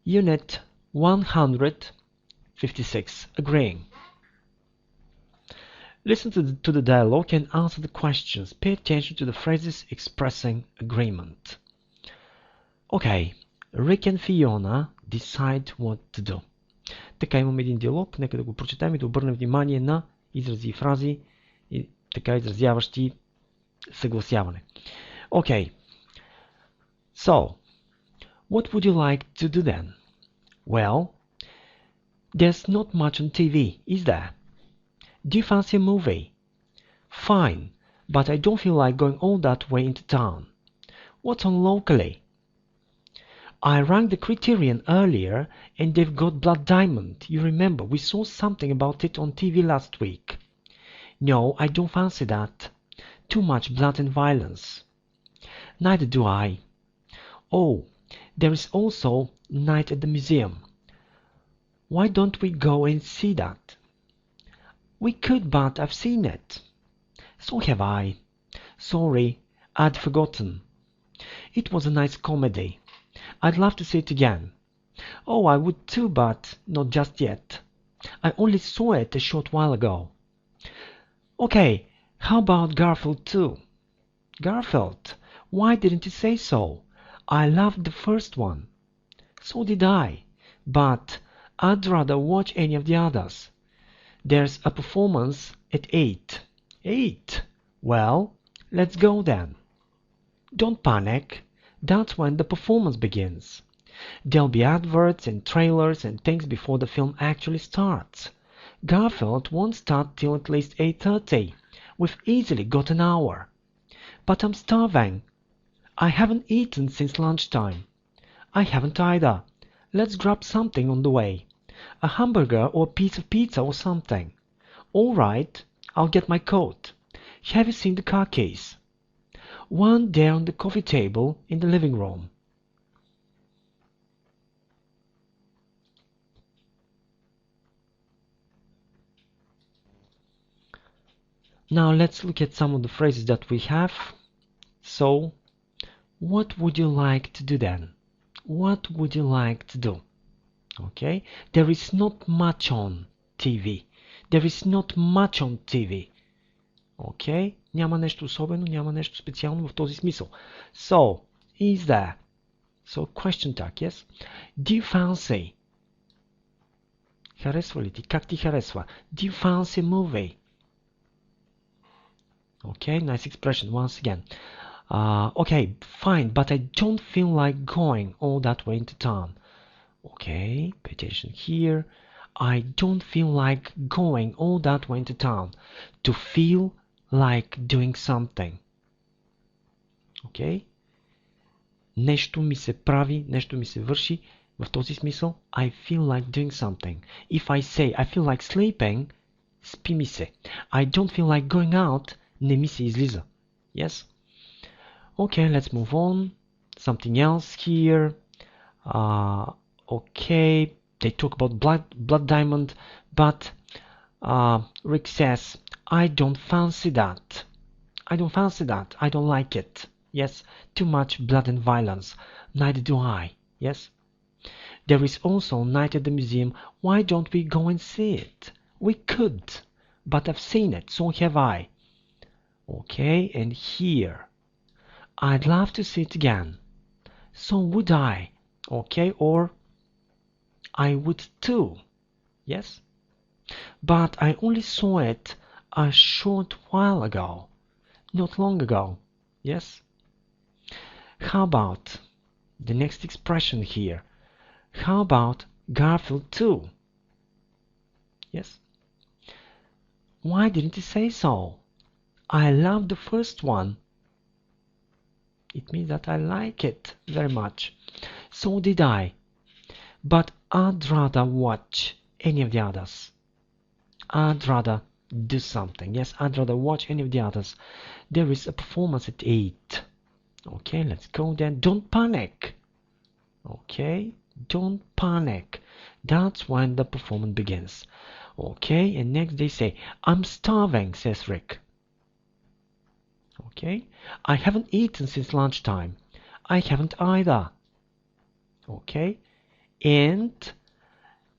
Unit 156. Agreeing. Listen to the dialogue and answer the questions. Pay attention to the phrases expressing agreement. Okay, Rick and Fiona decide what to do. Така имаме един диалог, нека да го прочетем и да обърнем внимание на изрази и фрази, и така изразяващи съгласяване. Okay, so, what would you like to do then? Well, there's not much on TV, is there? Do you fancy a movie? Fine, but I don't feel like going all that way into town. What's on locally? I rang the Criterion earlier and they've got Blood Diamond. You remember, we saw something about it on TV last week. No, I don't fancy that. Too much blood and violence. Neither do I. Oh, there is also Night at the Museum. Why don't we go and see that? We could, but I've seen it. So have I. Sorry, I'd forgotten. It was a nice comedy. I'd love to see it again. Oh, I would too, but not just yet. I only saw it a short while ago. Okay, how about Garfield too? Garfield? Why didn't you say so? I loved the first one. So did I, but I'd rather watch any of the others. There's a performance at 8. 8? Well, let's go then. Don't panic. That's when the performance begins. There'll be adverts and trailers and things before the film actually starts. Garfield won't start till at least 8:30. We've easily got an hour. But I'm starving. I haven't eaten since lunchtime. I haven't either. Let's grab something on the way. A hamburger or a piece of pizza or something. All right, I'll get my coat. Have you seen the car keys? One there on the coffee table in the living room. Now let's look at some of the phrases that we have. So, what would you like to do then? What would you like to do? Okay, there is not much on TV. There is not much on TV. Okay, няма нещо особено, няма нещо специално в този смисъл. So, is there? So, question tag, yes? Do you fancy? Харесва ли ти? Как ти харесва? Do you fancy a movie? Okay, nice expression once again. Okay, fine, but I don't feel like going all that way into town. Okay, pay attention here. I don't feel like going all that way into town. To feel like doing something. Okay? Нещо ми се прави, нещо ми се върши. В този смисъл, I feel like doing something. If I say I feel like sleeping, спи ми се. I don't feel like going out, не ми се излиза. Yes? Okay, let's move on. Something else here. Okay, they talk about blood diamond, but Rick says, I don't fancy that. I don't fancy that. I don't like it. Yes, too much blood and violence. Neither do I. Yes? There is also Night at the Museum. Why don't we go and see it? We could, but I've seen it, so have I. Okay, and here. I'd love to see it again. So would I. Okay, or I would too. Yes? But I only saw it a short while ago. Not long ago. Yes? How about the next expression here? How about Garfield too? Yes? Why didn't you say so? I loved the first one. It means that I like it very much. So did I. But I'd rather watch any of the others. I'd rather do something. Yes, I'd rather watch any of the others. There is a performance at 8. Okay, let's go then. Don't panic. Okay, don't panic. That's when the performance begins. Okay, and next they say, I'm starving, says Rick. Okay, I haven't eaten since lunchtime. I haven't either. Okay, And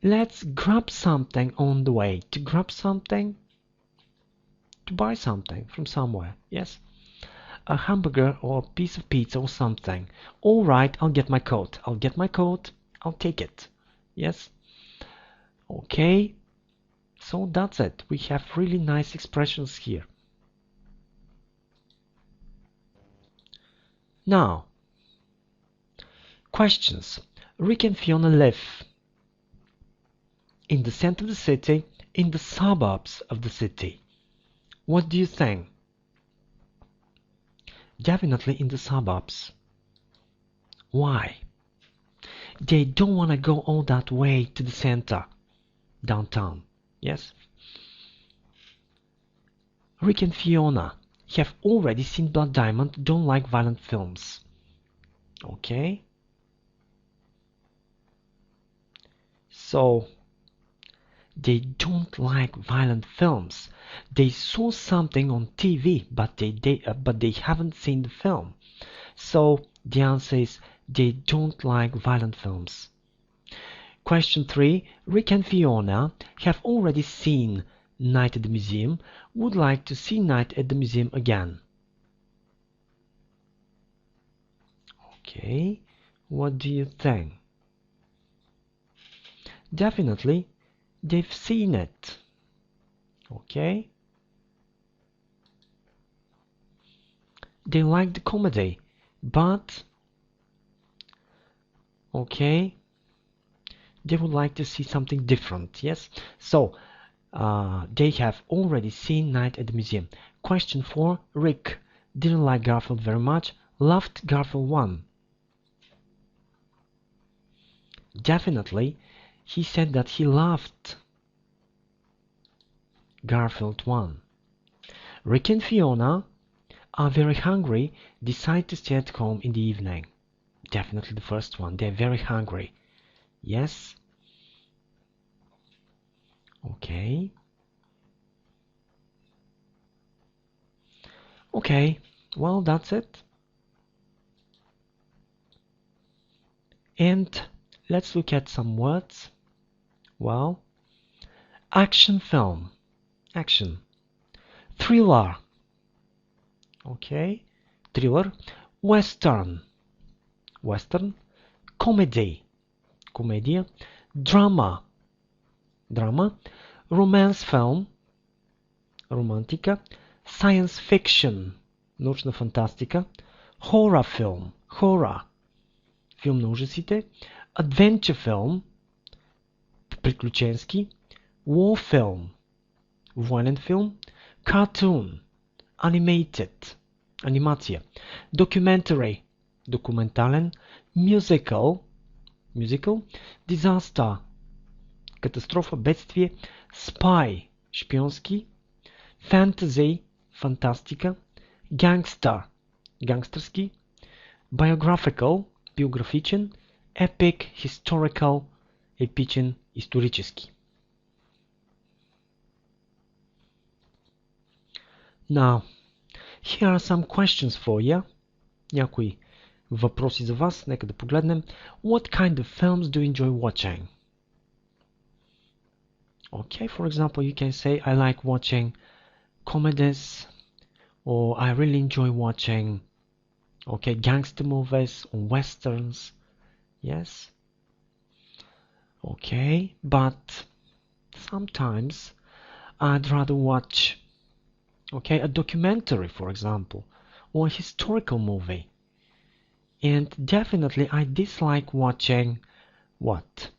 let's grab something on the way. To grab something, to buy something from somewhere. Yes, a hamburger or a piece of pizza or something. All right, I'll get my coat. I'll get my coat. I'll take it. Yes. Okay. So that's it. We have really nice expressions here. Now, questions. Rick and Fiona live in the center of the city, in the suburbs of the city. What do you think? Definitely in the suburbs. Why? They don't want to go all that way to the center, downtown. Yes? Rick and Fiona have already seen Blood Diamond, don't like violent films. Okay? So, they don't like violent films. They saw something on TV, but they haven't seen the film. So, the answer is they don't like violent films. Question 3. Rick and Fiona have already seen Night at the Museum, would like to see Night at the Museum again. Okay, what do you think? Definitely, they've seen it. Okay. They like the comedy, but okay, they would like to see something different. Yes, so they have already seen Night at the Museum. Question 4. Rick didn't like Garfield very much, loved Garfield 1. Definitely, he said that he loved Garfield 1. Rick and Fiona are very hungry, decide to stay at home in the evening. Definitely the first one. They're very hungry. Yes. Okay. Okay. Well, that's it. And let's look at some words. Well, action film. Action. Thriller. Okay. Thriller. Western. Western. Comedy. Комедия. Drama. Drama. Romance film. Романтика. Science fiction. Научна фантастика. Horror film. Horror. Филм на ужасите. Adventure film. Приключенски. War film. Военен филм. Cartoon. Animated. Анимация. Documentary. Документален. Musical. Musical. Disaster. Катастрофа, бедствие. Spy. Шпионски. Fantasy. Фантастика. Gangster. Гангстърски. Biographical. Биографичен. Epic. Historical. Епичен. Исторически. Now, here are some questions for you. Някои въпроси за вас. Нека да погледнем. What kind of films do you enjoy watching? Okay, for example, you can say, I like watching comedies, or I really enjoy watching, okay, gangster movies or westerns. Yes. Okay, but sometimes I'd rather watch, okay, a documentary, for example, or a historical movie. And definitely I dislike watching what?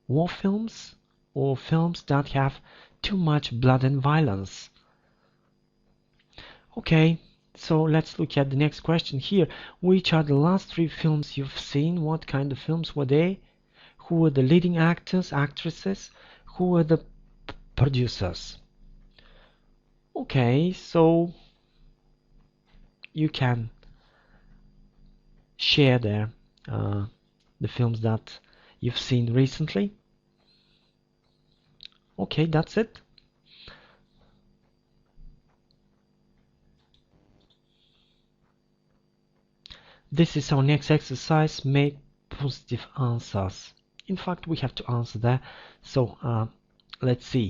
War films or films that have too much blood and violence. Okay, so let's look at the next question here. Which are the last 3 films you've seen? What kind of films were they? Who were the leading actors, actresses? Who were the producers? Okay, so you can share there the films that you've seen recently. Okay, that's it. This is our next exercise. Make positive answers. In fact, we have to answer that. So let's see.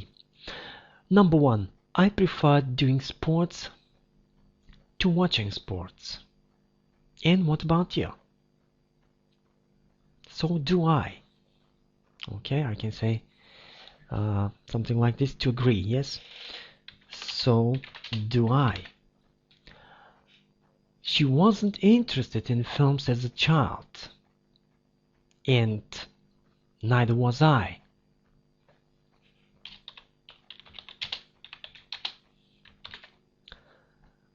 Number 1, I prefer doing sports to watching sports. And what about you? So do I. Okay, I can say something like this to agree, yes? So do I. She wasn't interested in films as a child. And neither was I.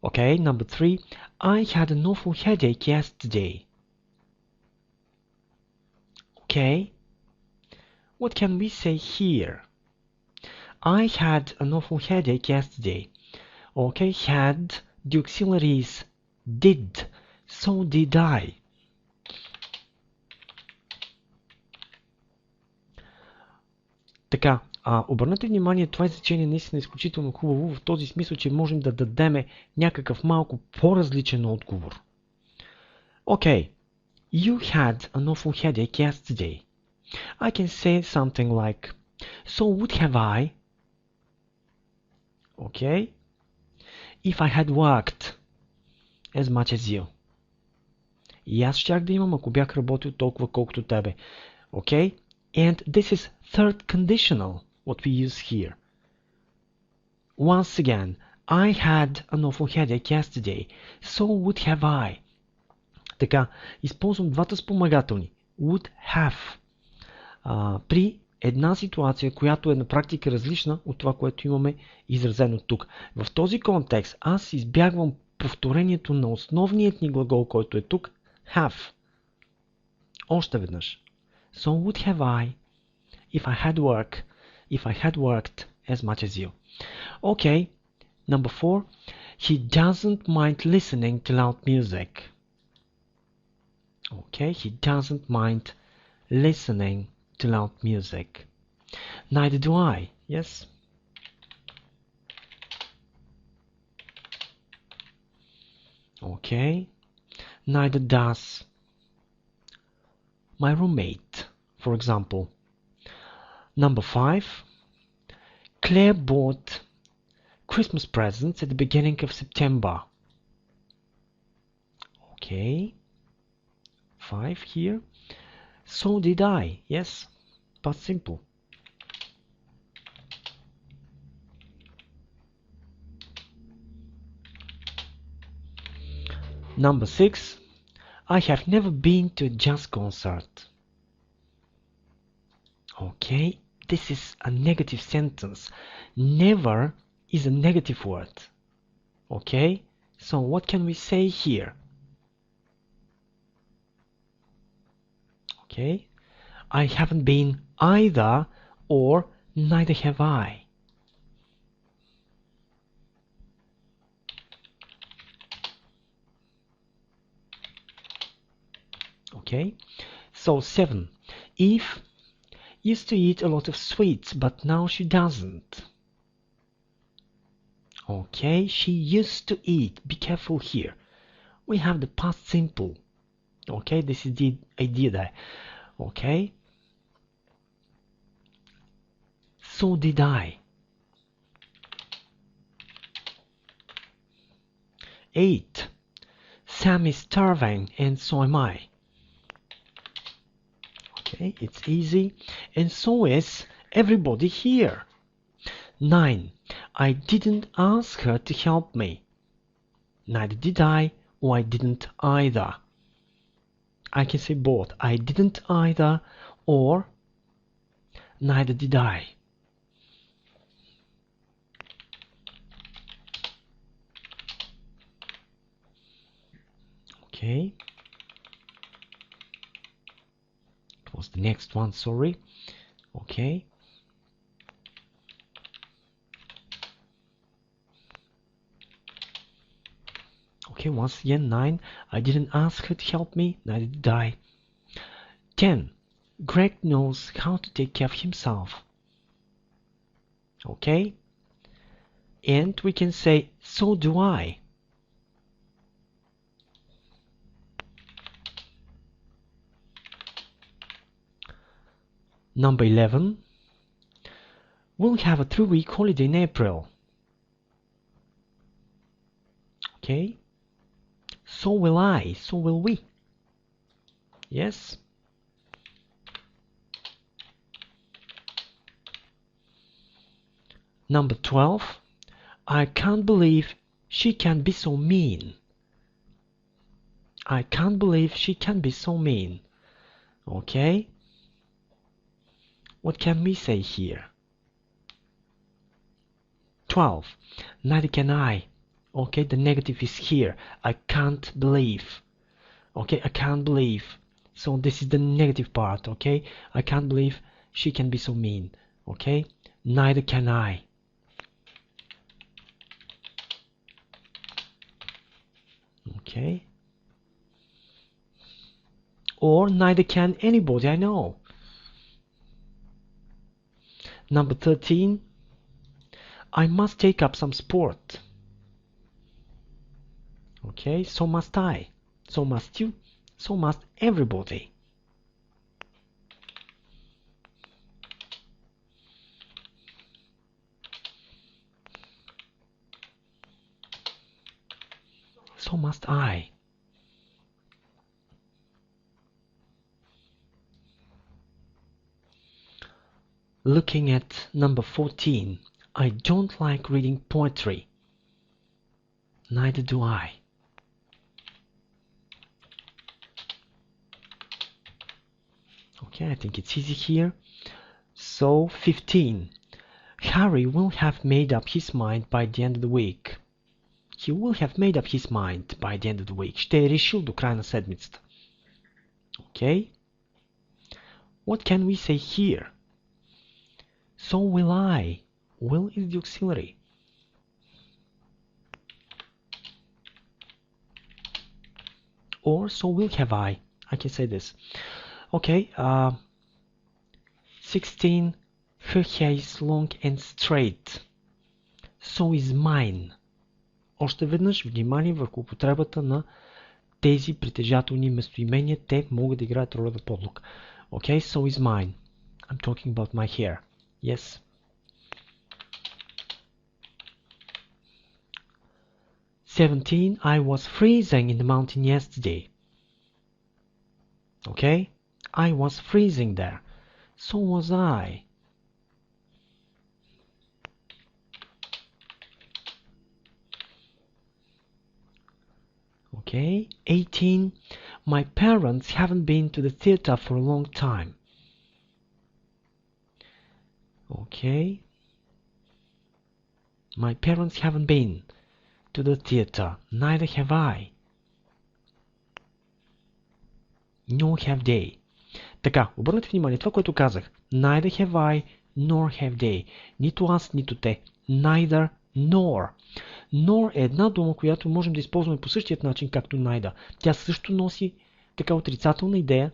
Okay, number 3. I had an awful headache yesterday. Okay, what can we say here? I had an awful headache yesterday. Okay, had, the auxiliary is did. So did I. Така, обърнете внимание, това изречение наистина е изключително хубаво в този смисъл, че можем да дадем някакъв малко по-различен отговор. Okay, you had an awful headache yesterday. I can say something like, so would have I, okay, if I had worked as much as you. И аз щях да имам, ако бях работил толкова колкото тебе. Okay, and this is third conditional, what we use here. Once again, I had an awful headache yesterday, so would have I. Така, използвам двата спомагателни. Would have. При една ситуация, която е на практика различна от това, което имаме изразено тук. В този контекст аз избягвам повторението на основният ни глагол, който е тук, have. Още веднъж. So would have I if I had worked as much as you. Okay, number 4. He doesn't mind listening to loud music. Okay, he doesn't mind listening to loud music. Neither do I, yes? Okay, neither does my roommate, for example. Number 5. Claire bought Christmas presents at the beginning of September. Okay, 5 here. So did I, yes, past simple. Number 6. I have never been to a jazz concert. Okay, this is a negative sentence. Never is a negative word. Okay, so what can we say here? Okay, I haven't been either, or neither have I. Okay, so 7. Eve used to eat a lot of sweets, but now she doesn't. Okay, she used to eat. Be careful here. We have the past simple. Okay, this is the idea there. Okay, so did I. 8. Sam is starving, and so am I. Okay, it's easy. And so is everybody here. 9. I didn't ask her to help me. Neither did I, or I didn't either. I can say both. I didn't either, or neither did I. Okay. It was the next one, sorry. Okay. Okay, once again, 9. I didn't ask her to help me, neither did I. 10. Greg knows how to take care of himself. Okay? And we can say, so do I. Number 11. We'll have a 3-week holiday in April. Okay. So will I. So will we. Yes. Number 12. I can't believe she can be so mean. I can't believe she can be so mean. Okay. What can we say here? 12. Neither can I. Okay, the negative is here. I can't believe. Okay, I can't believe. So this is the negative part. Okay, I can't believe she can be so mean. Okay, neither can I. Okay. Or neither can anybody I know. Number 13. I must take up some sport. Okay, so must I. So must you. So must everybody. So must I. Looking at number 14. I don't like reading poetry. Neither do I. Okay, I think it's easy here. So, 15. Harry will have made up his mind by the end of the week. He will have made up his mind by the end of the week. Ще е решил до края на седмицата. Okay? What can we say here? So will I. Will is the auxiliary. Or so will have I. I can say this. Okay. 16. Her hair is long and straight. So is mine. Още веднъж внимание върху употребата на тези притежателни местоимения. Те могат да играят роля на подлог. Okay, so is mine. I'm talking about my hair. Yes. "17. I was freezing in the mountain yesterday." Okay? I was freezing there. So was I. Okay? 18. My parents haven't been to the theater for a long time. Okay? My parents haven't been to the theater. Neither have I. Nor have they. Така, обърнете внимание, това, което казах. Neither have I, nor have they. Нито аз, нито те. Neither, nor. Nor е една дума, която можем да използваме по същия начин, както neither. Тя също носи така отрицателна идея.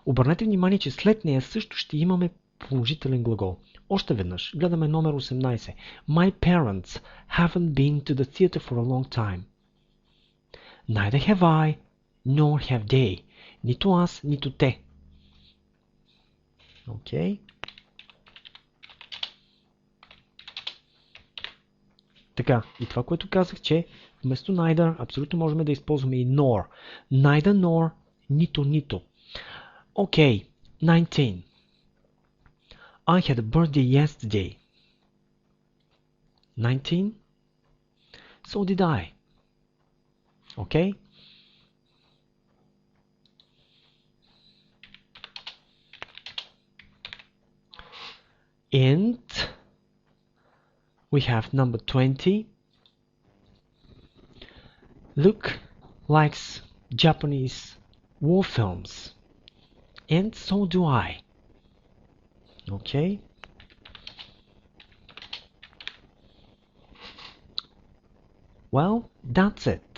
Обърнете внимание, че след нея също ще имаме положителен глагол. Още веднъж, гледаме номер 18. My parents haven't been to the theater for a long time. Neither have I, nor have they. Нито аз, нито те. Окей? Така, и това, което казах, че вместо neither абсолютно можем да използваме и nor. Neither, nor, нито. Окей, 19. I had a birthday yesterday. 19. So did I. Okay? And we have number 20. Luke likes Japanese war films. And so do I. Okay? Well, that's it.